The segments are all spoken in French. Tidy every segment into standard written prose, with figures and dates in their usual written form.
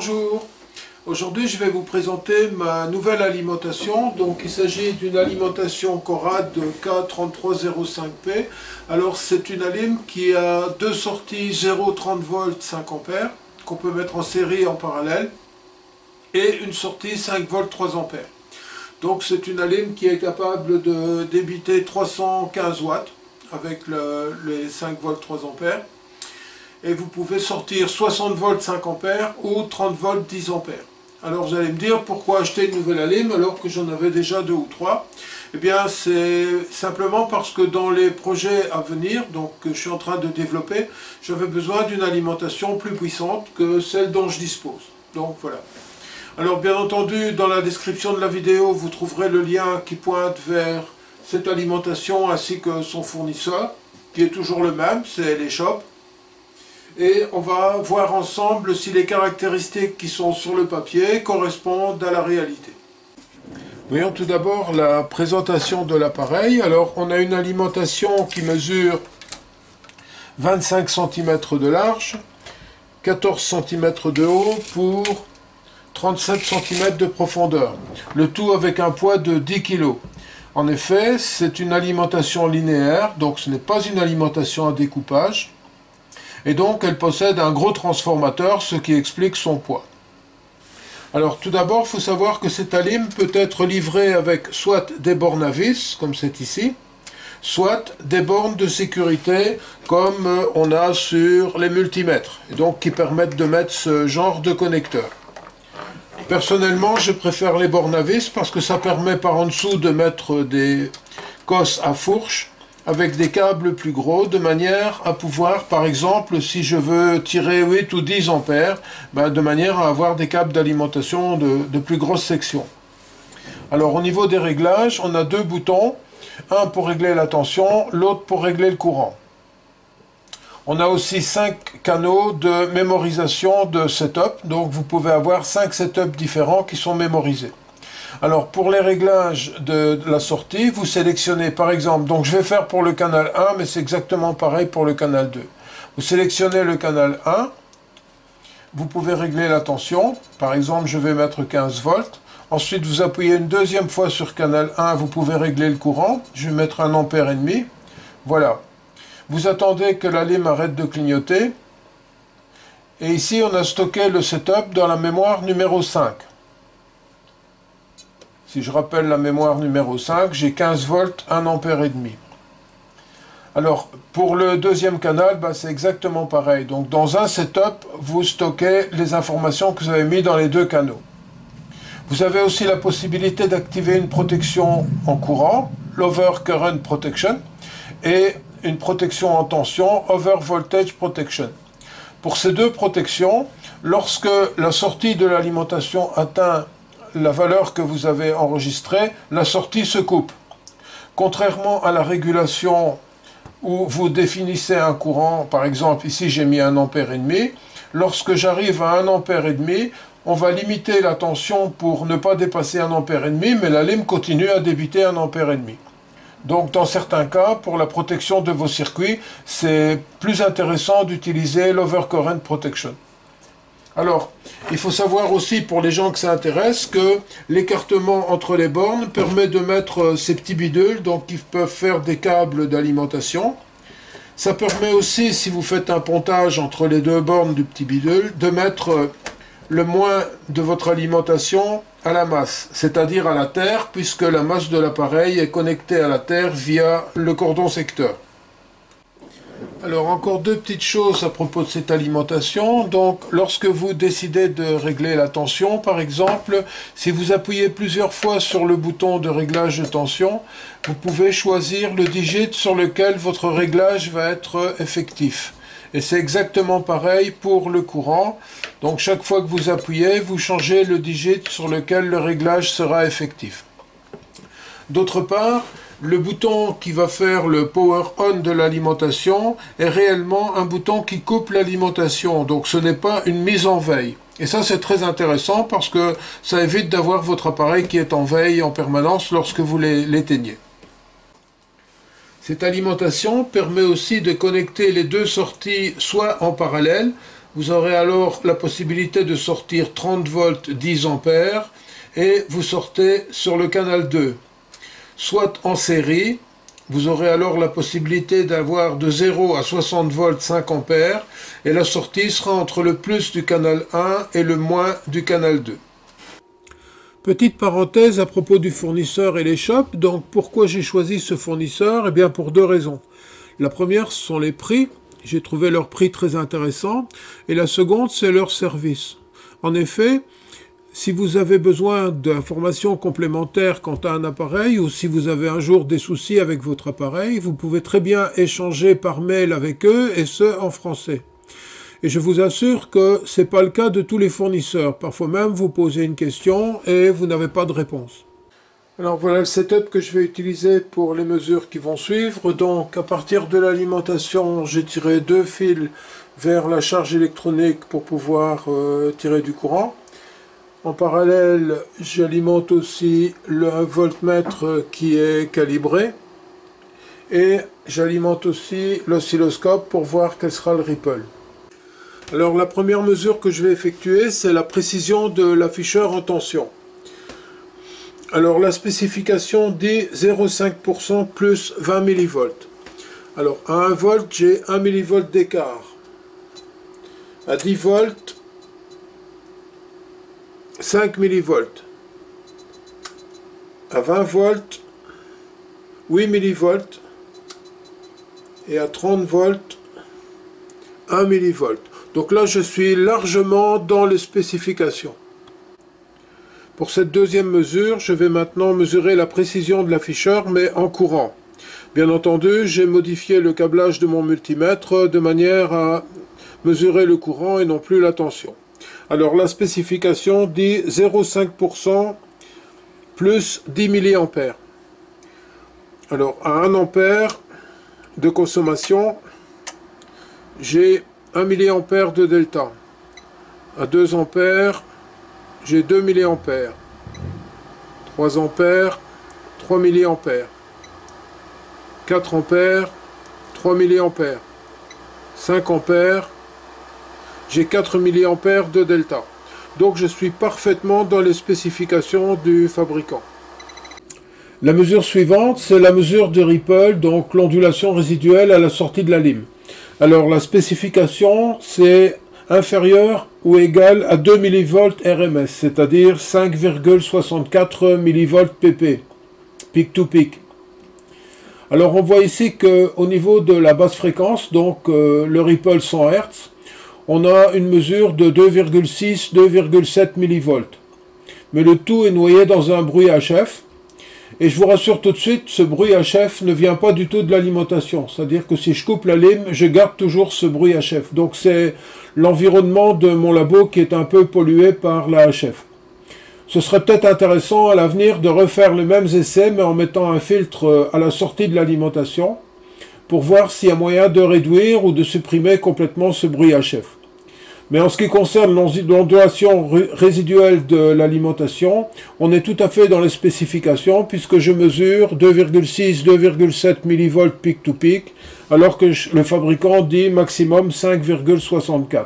Bonjour, aujourd'hui je vais vous présenter ma nouvelle alimentation. Donc il s'agit d'une alimentation Corad de K3305P. Alors c'est une alim qui a deux sorties 0,30 volts 5 ampères qu'on peut mettre en série en parallèle et une sortie 5 volts 3 ampères. Donc c'est une alim qui est capable de débiter 315 watts avec les 5 volts 3 ampères. Et vous pouvez sortir 60 volts 5 ampères ou 30 volts 10 ampères. Alors vous allez me dire pourquoi acheter une nouvelle alim alors que j'en avais déjà deux ou trois. Eh bien c'est simplement parce que dans les projets à venir, donc que je suis en train de développer, j'avais besoin d'une alimentation plus puissante que celle dont je dispose. Donc voilà. Alors bien entendu dans la description de la vidéo vous trouverez le lien qui pointe vers cette alimentation ainsi que son fournisseur, qui est toujours le même, c'est l'eShop. Et on va voir ensemble si les caractéristiques qui sont sur le papier correspondent à la réalité. Voyons tout d'abord la présentation de l'appareil. Alors on a une alimentation qui mesure 25 cm de large, 14 cm de haut pour 37 cm de profondeur. Le tout avec un poids de 10 kg. En effet, c'est une alimentation linéaire, donc ce n'est pas une alimentation à découpage. Et donc elle possède un gros transformateur, ce qui explique son poids. Alors tout d'abord, il faut savoir que cette alim peut être livrée avec soit des bornes à vis, comme c'est ici, soit des bornes de sécurité, comme on a sur les multimètres, et donc qui permettent de mettre ce genre de connecteur. Personnellement, je préfère les bornes à vis parce que ça permet par en dessous de mettre des cosses à fourche, avec des câbles plus gros, de manière à pouvoir, par exemple, si je veux tirer 8 ou 10 ampères, de manière à avoir des câbles d'alimentation de plus grosse section. Alors au niveau des réglages, on a deux boutons, un pour régler la tension, l'autre pour régler le courant. On a aussi 5 canaux de mémorisation de setup, donc vous pouvez avoir 5 setups différents qui sont mémorisés. Alors pour les réglages de la sortie, vous sélectionnez par exemple, donc je vais faire pour le canal 1, mais c'est exactement pareil pour le canal 2. Vous sélectionnez le canal 1, vous pouvez régler la tension, par exemple je vais mettre 15 volts. Ensuite vous appuyez une deuxième fois sur canal 1, vous pouvez régler le courant, je vais mettre 1,5 ampère. Voilà. Vous attendez que la lime arrête de clignoter. Et ici on a stocké le setup dans la mémoire numéro 5. Si je rappelle la mémoire numéro 5, j'ai 15 volts, 1,5 ampère. Alors, pour le deuxième canal, c'est exactement pareil. Donc, dans un setup, vous stockez les informations que vous avez mises dans les deux canaux. Vous avez aussi la possibilité d'activer une protection en courant, l'Over Current Protection, et une protection en tension, Over Voltage Protection. Pour ces deux protections, lorsque la sortie de l'alimentation atteint la valeur que vous avez enregistrée, la sortie se coupe. Contrairement à la régulation où vous définissez un courant, par exemple ici j'ai mis 1,5 ampère, lorsque j'arrive à 1,5 ampère, on va limiter la tension pour ne pas dépasser 1,5 ampère, mais la lime continue à débiter 1,5 ampère. Donc dans certains cas, pour la protection de vos circuits, c'est plus intéressant d'utiliser l'Overcurrent Protection. Alors, il faut savoir aussi, pour les gens que ça intéresse, que l'écartement entre les bornes permet de mettre ces petits bidules, donc qui peuvent faire des câbles d'alimentation. Ça permet aussi, si vous faites un pontage entre les deux bornes du petit bidule, de mettre le moins de votre alimentation à la masse, c'est-à-dire à la terre, puisque la masse de l'appareil est connectée à la terre via le cordon secteur. Alors encore deux petites choses à propos de cette alimentation. Donc lorsque vous décidez de régler la tension, par exemple, si vous appuyez plusieurs fois sur le bouton de réglage de tension, vous pouvez choisir le digit sur lequel votre réglage va être effectif. Et c'est exactement pareil pour le courant. Donc chaque fois que vous appuyez, vous changez le digit sur lequel le réglage sera effectif. D'autre part, le bouton qui va faire le power on de l'alimentation est réellement un bouton qui coupe l'alimentation. Donc ce n'est pas une mise en veille. Et ça c'est très intéressant parce que ça évite d'avoir votre appareil qui est en veille en permanence lorsque vous l'éteignez. Cette alimentation permet aussi de connecter les deux sorties soit en parallèle, Vous aurez alors la possibilité de sortir 30 volts 10 ampères et vous sortez sur le canal 2. Soit en série, vous aurez alors la possibilité d'avoir de 0 à 60 volts 5 ampères et la sortie sera entre le plus du canal 1 et le moins du canal 2. Petite parenthèse à propos du fournisseur et les shops. Donc pourquoi j'ai choisi ce fournisseur? Eh bien pour deux raisons. La première, ce sont les prix. J'ai trouvé leur prix très intéressant. Et la seconde, c'est leur service. En effet, si vous avez besoin d'informations complémentaires quant à un appareil ou si vous avez un jour des soucis avec votre appareil, vous pouvez très bien échanger par mail avec eux et ce en français. Et je vous assure que ce n'est pas le cas de tous les fournisseurs. Parfois même, vous posez une question et vous n'avez pas de réponse. Alors voilà le setup que je vais utiliser pour les mesures qui vont suivre. Donc à partir de l'alimentation, j'ai tiré 2 fils vers la charge électronique pour pouvoir tirer du courant. En parallèle, j'alimente aussi le voltmètre qui est calibré. Et j'alimente aussi l'oscilloscope pour voir quel sera le ripple. Alors la première mesure que je vais effectuer, c'est la précision de l'afficheur en tension. Alors la spécification dit 0,5% plus 20 mV. Alors à 1 volt, j'ai 1 mV d'écart. À 10 volts, 5 mV. À 20 volts, 8 mV. Et à 30 volts, 1 mV. Donc là, je suis largement dans les spécifications. Pour cette deuxième mesure, je vais maintenant mesurer la précision de l'afficheur, mais en courant. Bien entendu, j'ai modifié le câblage de mon multimètre de manière à mesurer le courant et non plus la tension. Alors la spécification dit 0,5% plus 10 mA. Alors à 1 ampère de consommation, j'ai 1 mA de delta. À 2 ampères, j'ai 2 mA. 3 ampères, 3 mA. 4 ampères, 3 mA. 5 ampères, j'ai 4 mA de delta. Donc je suis parfaitement dans les spécifications du fabricant. La mesure suivante, c'est la mesure de ripple, donc l'ondulation résiduelle à la sortie de la lime. Alors la spécification, c'est inférieur ou égal à 2 mV RMS, c'est-à-dire 5,64 mV pp, peak to peak. Alors on voit ici qu'au niveau de la basse fréquence, donc le ripple 100 Hz, on a une mesure de 2,6-2,7 mV. Mais le tout est noyé dans un bruit HF. Et je vous rassure tout de suite, ce bruit HF ne vient pas du tout de l'alimentation. C'est-à-dire que si je coupe la lime, je garde toujours ce bruit HF. Donc c'est l'environnement de mon labo qui est un peu pollué par la HF. Ce serait peut-être intéressant à l'avenir de refaire les mêmes essais, mais en mettant un filtre à la sortie de l'alimentation, pour voir s'il y a moyen de réduire ou de supprimer complètement ce bruit HF. Mais en ce qui concerne l'ondulation résiduelle de l'alimentation, on est tout à fait dans les spécifications puisque je mesure 2,6-2,7 mV peak to peak, alors que le fabricant dit maximum 5,64.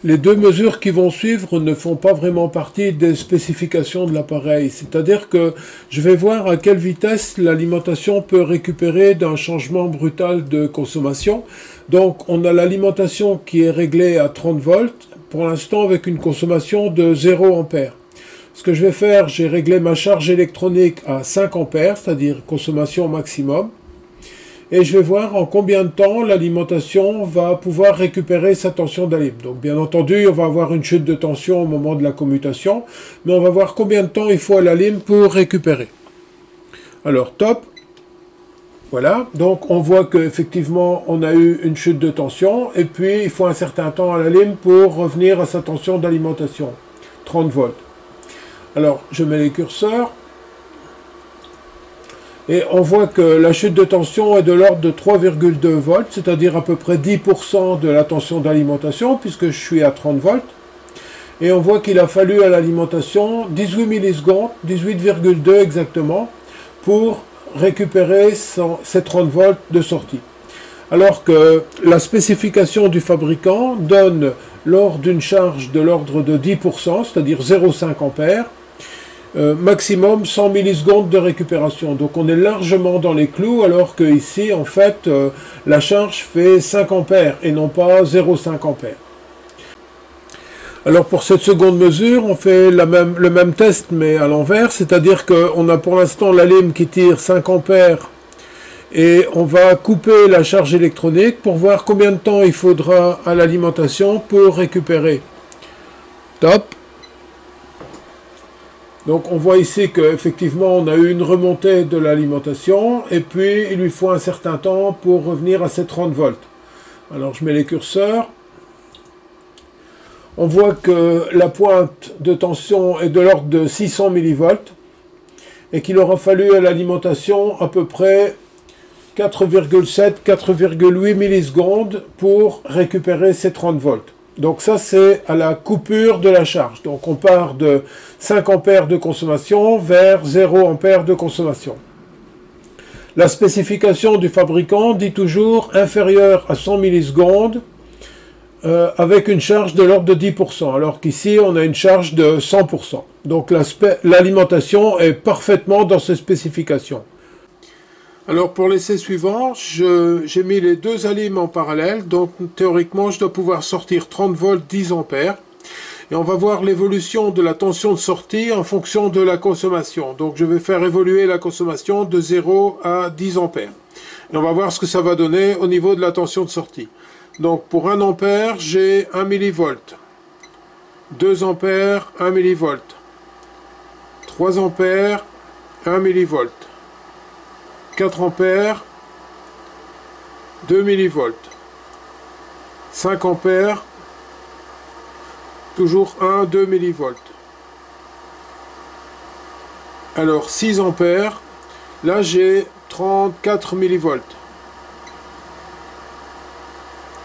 Les deux mesures qui vont suivre ne font pas vraiment partie des spécifications de l'appareil. C'est-à-dire que je vais voir à quelle vitesse l'alimentation peut récupérer d'un changement brutal de consommation. Donc on a l'alimentation qui est réglée à 30 volts, pour l'instant avec une consommation de 0 ampère. Ce que je vais faire, j'ai réglé ma charge électronique à 5 ampères, c'est-à-dire consommation maximum. Et je vais voir en combien de temps l'alimentation va pouvoir récupérer sa tension d'alim. Donc bien entendu, on va avoir une chute de tension au moment de la commutation, mais on va voir combien de temps il faut à la lime pour récupérer. Alors top, voilà, donc on voit qu'effectivement on a eu une chute de tension, et puis il faut un certain temps à la lime pour revenir à sa tension d'alimentation, 30 volts. Alors je mets les curseurs. Et on voit que la chute de tension est de l'ordre de 3,2 volts, c'est-à-dire à peu près 10% de la tension d'alimentation, puisque je suis à 30 volts. Et on voit qu'il a fallu à l'alimentation 18 millisecondes, 18,2 exactement, pour récupérer ces 30 volts de sortie. alors que la spécification du fabricant donne, lors d'une charge de l'ordre de 10%, c'est-à-dire 0,5 ampères, maximum 100 millisecondes de récupération. Donc on est largement dans les clous, alors que ici, en fait, la charge fait 5 ampères et non pas 0,5 ampères. Alors pour cette seconde mesure, on fait le même test mais à l'envers, c'est-à-dire qu'on a pour l'instant la lime qui tire 5 ampères et on va couper la charge électronique pour voir combien de temps il faudra à l'alimentation pour récupérer. Top. Donc on voit ici qu'effectivement on a eu une remontée de l'alimentation et puis il lui faut un certain temps pour revenir à ces 30 volts. Alors je mets les curseurs. On voit que la pointe de tension est de l'ordre de 600 millivolts et qu'il aura fallu à l'alimentation à peu près 4,7-4,8 millisecondes pour récupérer ces 30 volts. Donc ça c'est à la coupure de la charge. Donc on part de 5 ampères de consommation vers 0 ampères de consommation. La spécification du fabricant dit toujours inférieure à 100 millisecondes avec une charge de l'ordre de 10%, alors qu'ici on a une charge de 100%. Donc l'alimentation est parfaitement dans ces spécifications. Alors pour l'essai suivant, j'ai mis les deux alimes en parallèle, donc théoriquement je dois pouvoir sortir 30 volts 10 ampères. Et on va voir l'évolution de la tension de sortie en fonction de la consommation. Donc je vais faire évoluer la consommation de 0 à 10 ampères. Et on va voir ce que ça va donner au niveau de la tension de sortie. Donc pour 1 ampère, j'ai 1 millivolt. 2 ampères, 1 millivolt. 3 ampères, 1 millivolt. 4 ampères, 2 millivolts. 5 ampères, toujours 1, 2 millivolts. Alors 6 ampères, là j'ai 34 millivolts.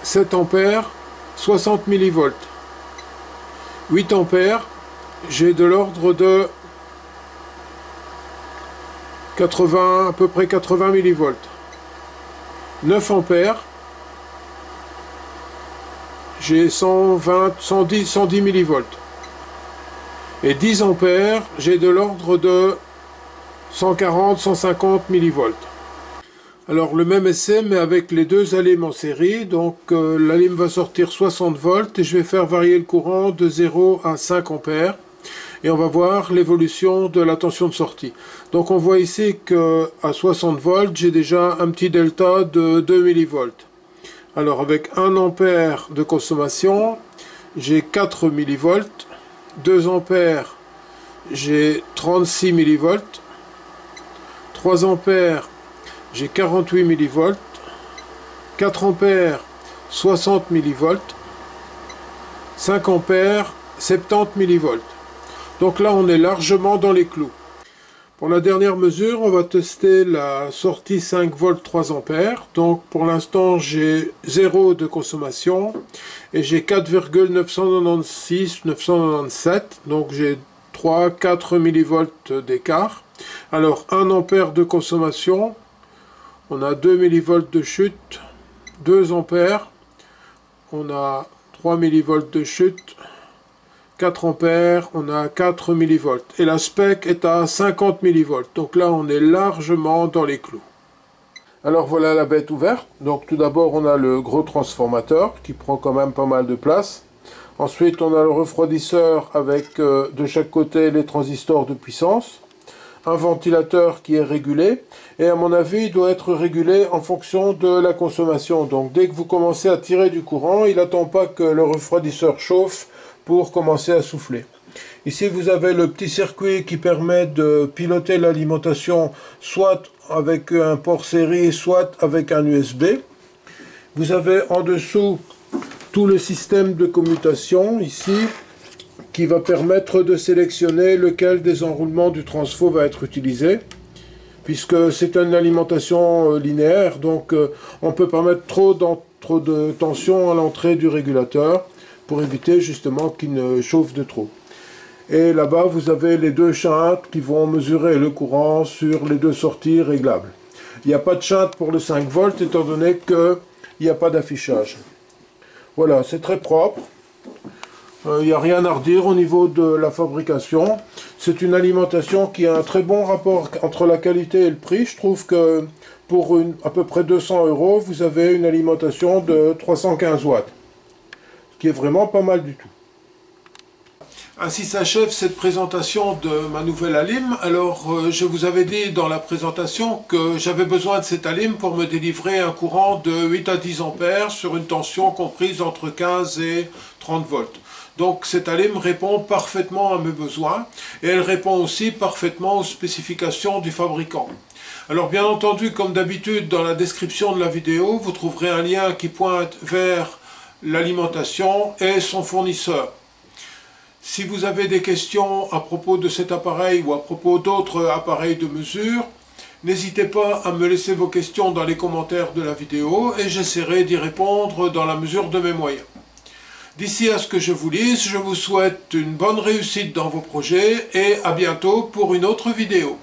7 ampères, 60 millivolts. 8 ampères, j'ai de l'ordre de 80, à peu près 80 millivolts. 9 ampères, j'ai 120, 110 millivolts. Et 10 ampères, j'ai de l'ordre de 140, 150 millivolts. Alors le même essai, mais avec les deux alimes en série. Donc la lime va sortir 60 volts et je vais faire varier le courant de 0 à 5 ampères. Et on va voir l'évolution de la tension de sortie. Donc on voit ici qu'à 60 volts, j'ai déjà un petit delta de 2 millivolts. Alors avec 1 ampère de consommation, j'ai 4 millivolts. 2 ampères, j'ai 36 millivolts. 3 ampères, j'ai 48 millivolts. 4 ampères, 60 millivolts. 5 ampères, 70 millivolts. Donc là, on est largement dans les clous. Pour la dernière mesure, on va tester la sortie 5 volts 3 ampères. Donc pour l'instant, j'ai 0 de consommation et j'ai 4,996-997. Donc j'ai 3-4 millivolts d'écart. Alors 1 ampère de consommation, on a 2 millivolts de chute. 2 ampères, on a 3 millivolts de chute. 4 ampères, on a 4 millivolts. Et la spec est à 50 millivolts. Donc là, on est largement dans les clous. Alors voilà la bête ouverte. Donc tout d'abord, on a le gros transformateur qui prend quand même pas mal de place. Ensuite, on a le refroidisseur avec de chaque côté les transistors de puissance. Un ventilateur qui est régulé. Et à mon avis, il doit être régulé en fonction de la consommation. Donc dès que vous commencez à tirer du courant, il n'attend pas que le refroidisseur chauffe pour commencer à souffler. Ici vous avez le petit circuit qui permet de piloter l'alimentation soit avec un port série, soit avec un USB. Vous avez en dessous tout le système de commutation ici qui va permettre de sélectionner lequel des enroulements du transfo va être utilisé, puisque c'est une alimentation linéaire, donc on ne peut pas mettre trop de tension à l'entrée du régulateur pour éviter justement qu'il ne chauffe de trop. Et là-bas, vous avez les deux shunts qui vont mesurer le courant sur les deux sorties réglables. Il n'y a pas de chaîne pour le 5 volts étant donné qu'il n'y a pas d'affichage. Voilà, c'est très propre. Il n'y a rien à redire au niveau de la fabrication. C'est une alimentation qui a un très bon rapport entre la qualité et le prix. Je trouve que pour à peu près 200 €, vous avez une alimentation de 315 watts. Ce qui est vraiment pas mal du tout. Ainsi s'achève cette présentation de ma nouvelle alim. Alors, je vous avais dit dans la présentation que j'avais besoin de cette alim pour me délivrer un courant de 8 à 10 ampères sur une tension comprise entre 15 et 30 volts. Donc cette alim répond parfaitement à mes besoins et elle répond aussi parfaitement aux spécifications du fabricant. Alors bien entendu, comme d'habitude, dans la description de la vidéo, vous trouverez un lien qui pointe vers l'alimentation et son fournisseur. Si vous avez des questions à propos de cet appareil ou à propos d'autres appareils de mesure, n'hésitez pas à me laisser vos questions dans les commentaires de la vidéo et j'essaierai d'y répondre dans la mesure de mes moyens. D'ici à ce que je vous lise, je vous souhaite une bonne réussite dans vos projets et à bientôt pour une autre vidéo.